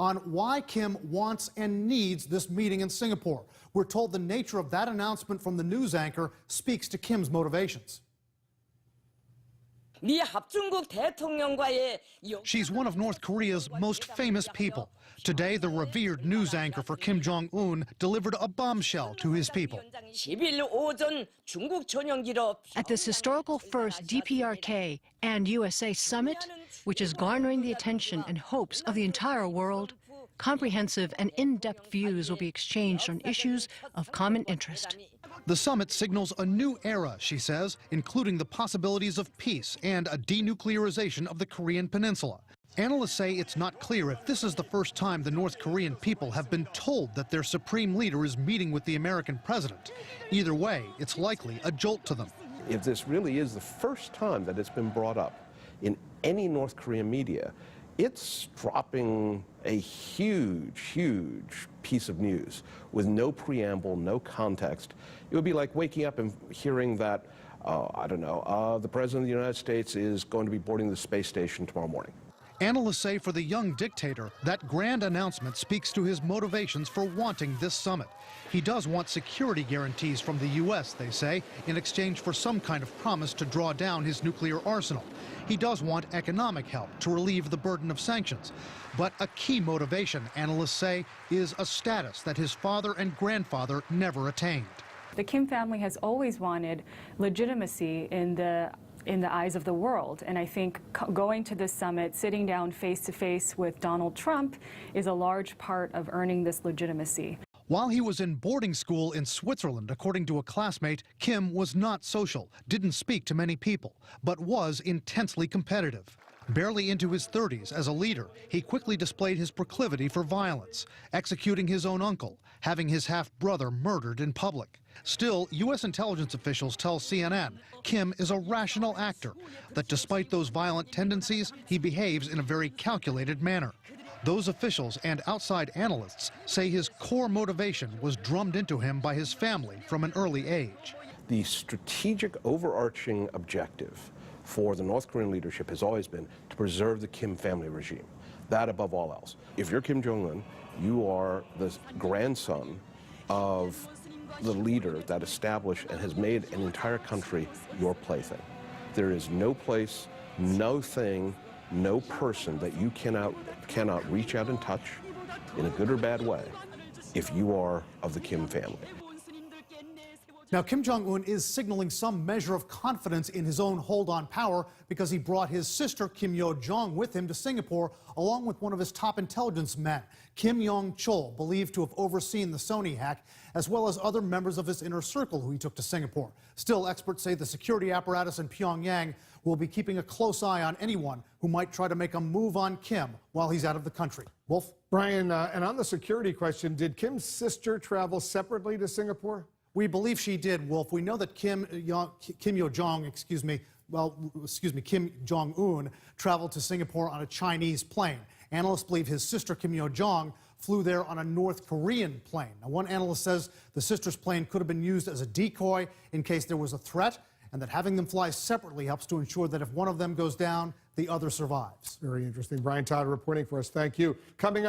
on why Kim wants and needs this meeting in Singapore. We're told the nature of that announcement from the news anchor speaks to Kim's motivations. She's one of North Korea's most famous people. Today, the revered news anchor for Kim Jong-un delivered a bombshell to his people. At this historical first DPRK and USA summit, which is garnering the attention and hopes of the entire world, comprehensive and in-depth views will be exchanged on issues of common interest. The summit signals a new era, she says, including the possibilities of peace and a denuclearization of the Korean peninsula. Analysts say it's not clear if this is the first time the North Korean people have been told that their supreme leader is meeting with the American president. Either way, it's likely a jolt to them. If this really is the first time that it's been brought up in any North Korean media, it's dropping a huge, huge piece of news with no preamble, no context. It would be like waking up and hearing that, the President of the United States is going to be boarding the space station tomorrow morning. Analysts say for the young dictator, that grand announcement speaks to his motivations for wanting this summit. He does want security guarantees from the U.S., they say, in exchange for some kind of promise to draw down his nuclear arsenal. He does want economic help to relieve the burden of sanctions. But a key motivation, analysts say, is a status that his father and grandfather never attained. The Kim family has always wanted legitimacy in the eyes of the world. And I think going to this summit, sitting down face to face with Donald Trump is a large part of earning this legitimacy. While he was in boarding school in Switzerland, according to a classmate, Kim was not social, didn't speak to many people, but was intensely competitive. Barely into his 30s as a leader, he quickly displayed his proclivity for violence, executing his own uncle, having his half-brother murdered in public. Still, U.S. intelligence officials tell CNN Kim is a rational actor, that despite those violent tendencies, he behaves in a very calculated manner. Those officials and outside analysts say his core motivation was drummed into him by his family from an early age. The strategic overarching objective for the North Korean leadership has always been to preserve the Kim family regime. That above all else. If you're Kim Jong-un, you are the grandson of the leader that established and has made an entire country your plaything. There is no place, no thing, no person that you cannot reach out and touch in a good or bad way if you are of the Kim family. Now, Kim Jong-un is signaling some measure of confidence in his own hold on power because he brought his sister, Kim Yo-jong, with him to Singapore, along with one of his top intelligence men, Kim Yong-chol, believed to have overseen the Sony hack, as well as other members of his inner circle who he took to Singapore. Still, experts say the security apparatus in Pyongyang will be keeping a close eye on anyone who might try to make a move on Kim while he's out of the country. Wolf? Brian, and on the security question, did Kim's sister travel separately to Singapore? We believe she did, Wolf. We know that Kim Yo-jong, Kim Jong-un traveled to Singapore on a Chinese plane. Analysts believe his sister, Kim Yo-jong, flew there on a North Korean plane. Now, one analyst says the sister's plane could have been used as a decoy in case there was a threat, and that having them fly separately helps to ensure that if one of them goes down, the other survives. Very interesting. Brian Todd reporting for us. Thank you. Coming up.